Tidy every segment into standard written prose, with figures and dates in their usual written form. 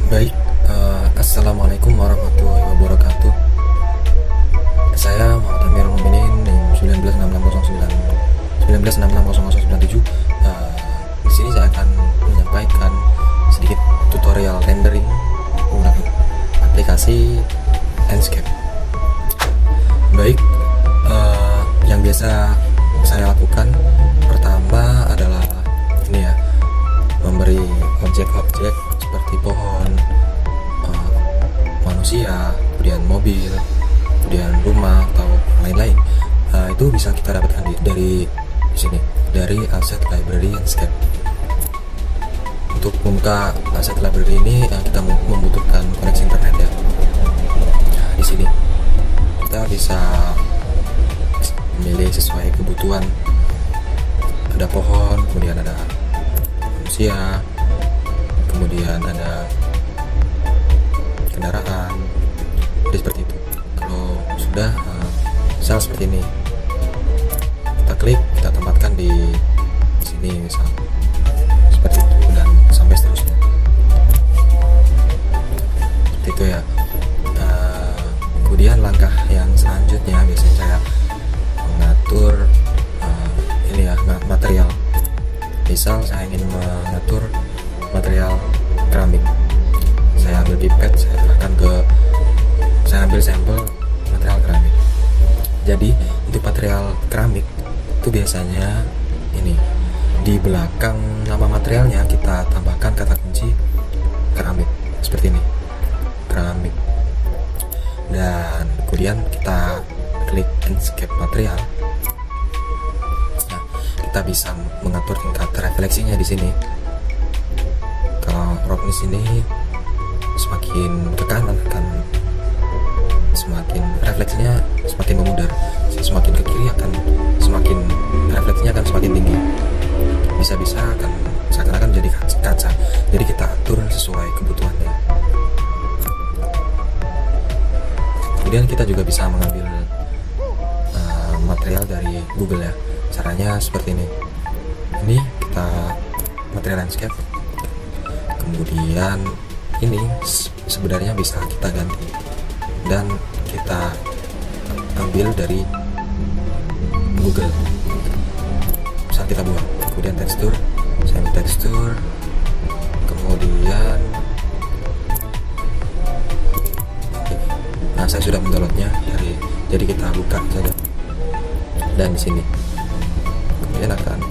Baik, Assalamualaikum warahmatullahi wabarakatuh. Saya Muhammad Amirul Mukminin NIM 19660097. Di sini saya akan menyampaikan sedikit tutorial rendering menggunakan aplikasi Enscape. Baik, yang biasa saya lakukan pertama adalah ini ya, memberi objek-objek seperti pohon, manusia, kemudian mobil, kemudian rumah atau lain-lain. Itu bisa kita dapatkan dari sini, dari Asset Library Enscape. Untuk membuka Asset Library ini kita membutuhkan koneksi internet ya. Nah, di sini kita bisa memilih sesuai kebutuhan. Ada pohon, kemudian ada manusia, kemudian ada kendaraan, jadi seperti itu. Kalau sudah misal seperti ini, kita klik, kita tempatkan di sini misal seperti itu, dan sampai seterusnya seperti itu ya. Kemudian langkah yang selanjutnya biasanya saya mengatur ini ya, material. Misal saya ingin mengatur material keramik, saya ambil pipet, saya ambil sampel material keramik. Jadi untuk material keramik itu biasanya ini, di belakang nama materialnya kita tambahkan kata kunci keramik seperti ini, keramik, dan kemudian kita klik Enscape material. Nah, kita bisa mengatur tingkat refleksinya di sini. Kalau roughness ini semakin ke kanan akan semakin refleksinya semakin memudar, semakin ke kiri akan semakin refleksinya akan semakin tinggi. Bisa-bisa akan seakan-akan jadi kaca. Jadi kita atur sesuai kebutuhannya. Kemudian kita juga bisa mengambil material dari Google ya. Caranya seperti ini. Ini kita material landscape. Kemudian ini sebenarnya bisa kita ganti dan kita ambil dari Google. Bisa kita buang. Kemudian tekstur, saya ambil tekstur. Kemudian saya sudah mendownloadnya jadi kita buka saja. Dan di sini kemudian akan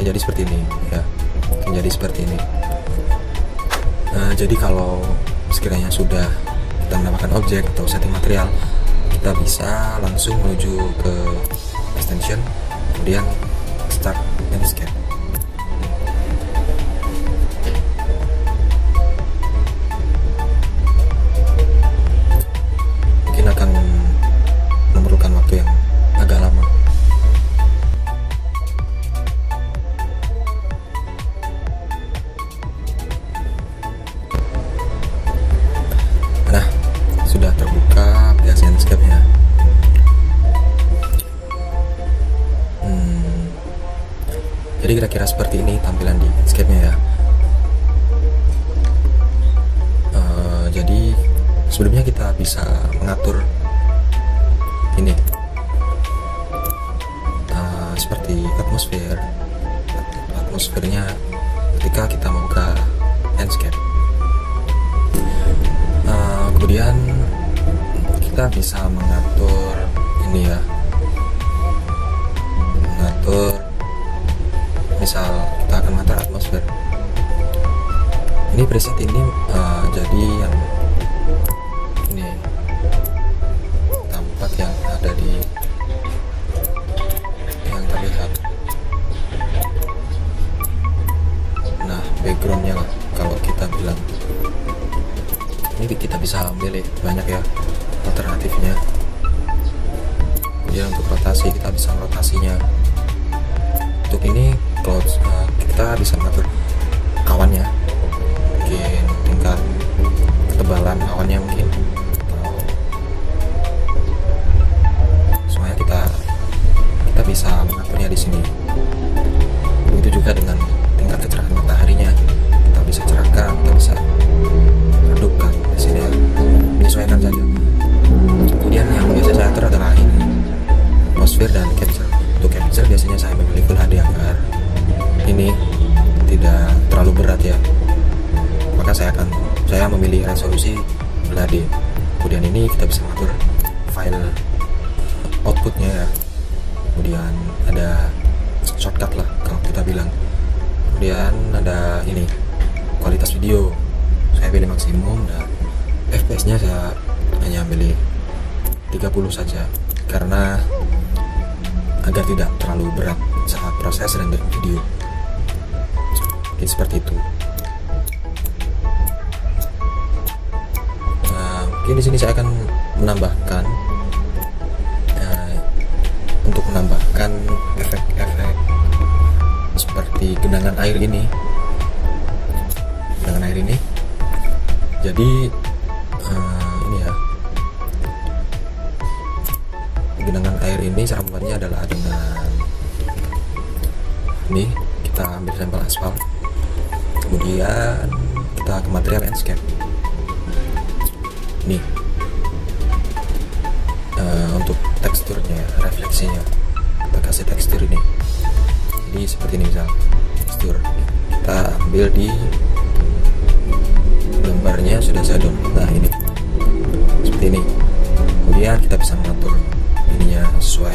menjadi seperti ini ya, menjadi seperti ini. Jadi kalau sekiranya sudah kita menambahkan objek atau setting material, kita bisa langsung menuju ke extension, kemudian start Enscape. Mungkin akan memerlukan waktu yang agak lama. Nah, sudah terbuka aplikasi Enscape-nya. Jadi kira-kira seperti ini tampilan di Enscape-nya ya. Jadi sebelumnya kita bisa mengatur ini seperti atmosfernya ketika kita membuka Enscape. Kemudian kita bisa mengatur ini ya, mengatur misal kita akan mengatur atmosfer. Ini preset ini jadi yang ini tampak yang ada di yang terlihat. Nah, backgroundnya lah kalau kita bilang ini kita bisa milih banyak ya alternatifnya. Kemudian untuk rotasi kita bisa rotasinya. Untuk ini cloud, kita bisa mengatur awannya, mungkin tingkat ketebalan awannya mungkin, semuanya kita bisa mengaturnya di sini. Begitu juga dengan tingkat kecerahan mataharinya, kita bisa cerahkan resolusi Full HD. Kemudian ini kita bisa mengatur file outputnya ya. Kemudian ada shortcut lah kalau kita bilang. Kemudian ada ini kualitas video, saya pilih maksimum, dan FPS nya saya hanya pilih 30 saja karena agar tidak terlalu berat saat proses render video. Mungkin seperti itu. Nah, mungkin di sini saya akan menambahkan untuk menambahkan efek-efek seperti genangan air ini. Jadi ini ya, genangan air ini cara membuatnya adalah dengan ini, kita ambil sampel aspal, kemudian kita ke material landscape. Nih untuk teksturnya, refleksinya, kita kasih tekstur ini. Jadi seperti ini, misal tekstur kita ambil di gambarnya sudah saya download. Nah ini seperti ini. Kemudian kita bisa mengatur ininya sesuai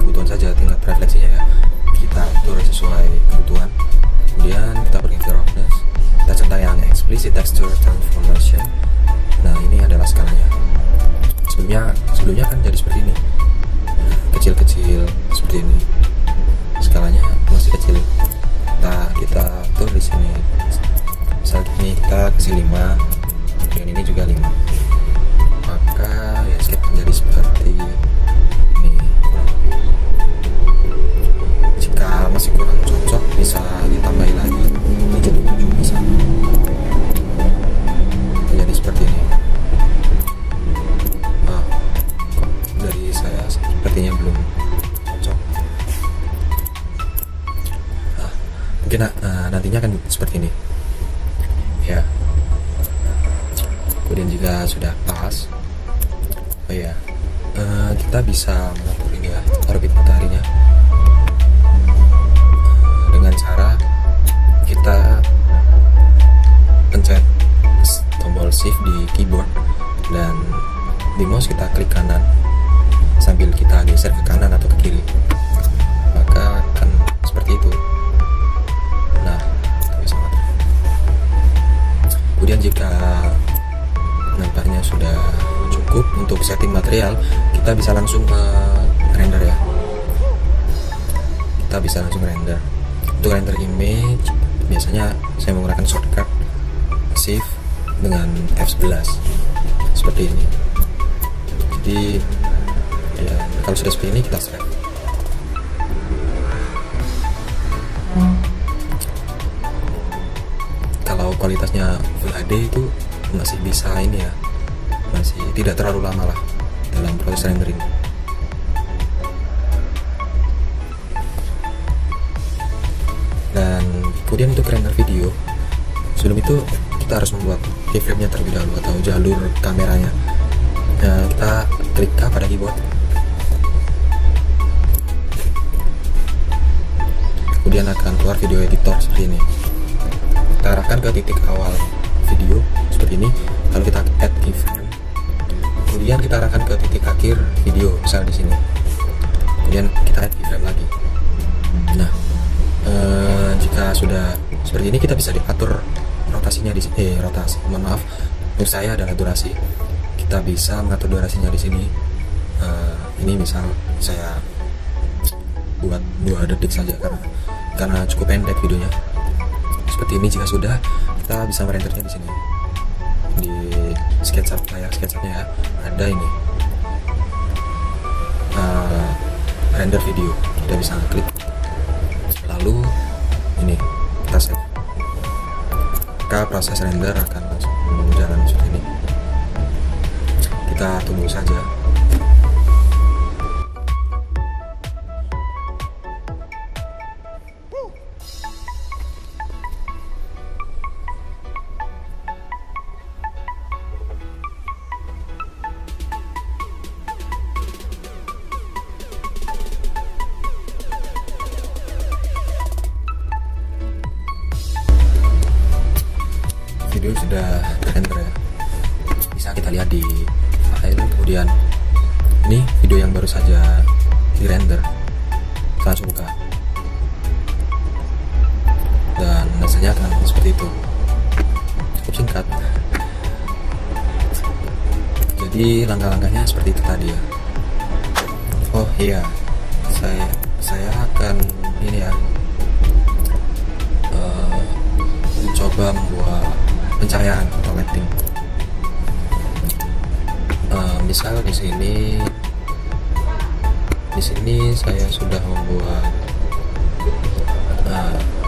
kebutuhan saja, tingkat refleksinya ya kita atur sesuai kebutuhan. Kemudian kita pergi ke roughness, kita centang yang explicit texture transformation. Nah ini adalah skalanya. Sebelumnya kan jadi seperti ini, kecil-kecil seperti ini. Skalanya masih kecil. Kita atur di sini. Misal ini kita kasih 5, dan ini juga 5. Maka ya skip menjadi seperti ini. Jika masih kurang cocok bisa ditambahi lagi jadi 7 bisa. Jadi seperti ini. Kok dari saya sepertinya belum cocok. Mungkin nantinya akan seperti ini ya. Kemudian jika sudah pas, kita bisa mengatur ini ya, orbit mataharinya dengan cara kita pencet tombol shift di keyboard, dan di mouse kita klik kanan sambil kita geser ke kanan atau ke kiri, maka akan seperti itu. Nah, kita bisa mengatur. Kemudian jika nampaknya sudah cukup untuk setting material, kita bisa langsung render ya. Kita bisa langsung render. Untuk render image biasanya saya menggunakan shortcut Shift dengan F11 seperti ini. Jadi ya, kalau sudah seperti ini kita save. Kalau kualitasnya Full HD itu masih bisa ini ya, masih tidak terlalu lama lah dalam proses rendering. Dan kemudian untuk render video, sebelum itu kita harus membuat keyframe-nya terlebih dahulu atau jalur kameranya. Nah, kita klik K pada keyboard, kemudian akan keluar video editor seperti ini. Kita arahkan ke titik awal video seperti ini, lalu kita add keyframe, kemudian kita arahkan ke titik akhir video, misal di sini, kemudian kita add keyframe lagi. Nah, jika sudah seperti ini, kita bisa diatur rotasinya di sini. Menurut saya adalah durasi. Kita bisa mengatur durasinya di sini. Ini misal saya buat 2 detik saja karena cukup pendek videonya. Seperti ini. Jika sudah, kita bisa merendernya di sini, di SketchUp, layar SketchUp-nya ya, ada ini render video. Kita bisa klik, lalu ini kita save, maka proses render akan langsung berjalan seperti ini. Kita tunggu saja. Video sudah render ya. bisa kita lihat di file. Kemudian ini video yang baru saja di render, kita langsung buka dan hasilnya akan seperti itu, cukup singkat. Jadi langkah-langkahnya seperti itu tadi ya. Oh iya, saya akan ini ya, mencoba membuat pencahayaan atau lighting. Misal di sini saya sudah membuat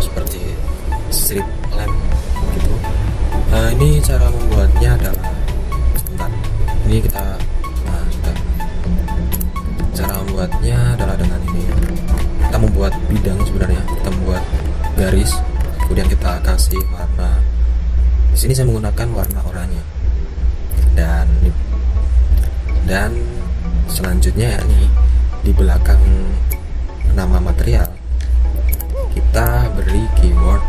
seperti strip lamp gitu. Ini cara membuatnya adalah, sebentar, ini kita cara membuatnya adalah dengan ini. Kita membuat bidang, sebenarnya kita membuat garis, kemudian kita kasih warna. Di sini saya menggunakan warna oranye, dan selanjutnya ya, nih di belakang nama material kita beri keyword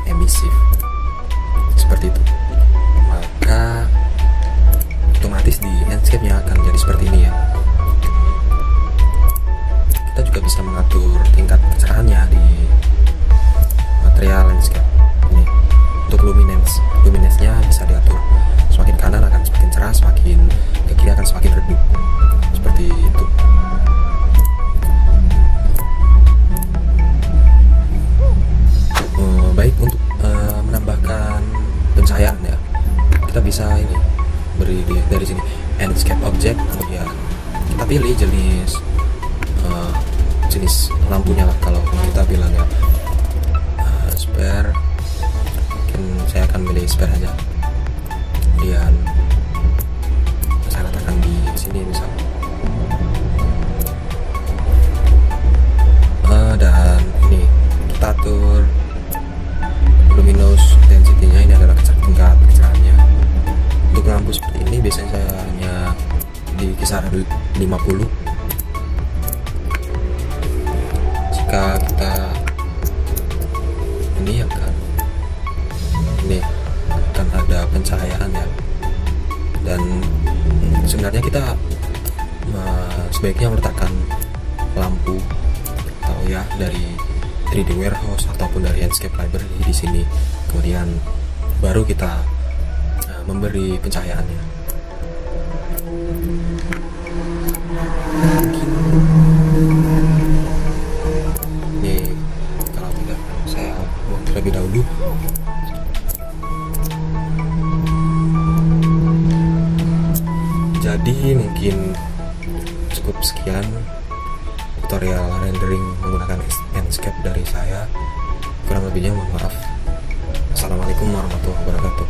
emissive seperti itu, maka otomatis di landscape-nya akan jadi seperti ini ya. Kita juga bisa mengatur tingkat kecerahannya di material landscape ini. Untuk luminance-nya bisa diatur, semakin kanan akan semakin cerah, semakin ke kiri akan semakin redup, seperti itu. Baik, untuk menambahkan pencahayaan ya, kita bisa ini beri dari sini landscape object, kemudian kita pilih jenis lampunya lah. Kalau kita bilang ya spare, mungkin saya akan pilih spare aja. Kemudian saya letakkan di sini misal, dan ini kita atur luminous density-nya, ini adalah tingkat kecerahannya. Untuk lampu seperti ini biasanya saya hanya di kisaran 50. Jika kita ini akan ada pencahayaan ya, dan sebenarnya kita sebaiknya meletakkan lampu atau ya dari 3D warehouse ataupun dari Enscape library di sini, kemudian baru kita memberi pencahayaannya. Ini kalau tidak, saya buang terlebih dahulu. Jadi mungkin cukup sekian tutorial rendering menggunakan Enscape dari saya. Kurang lebihnya mohon maaf. Assalamualaikum warahmatullahi wabarakatuh.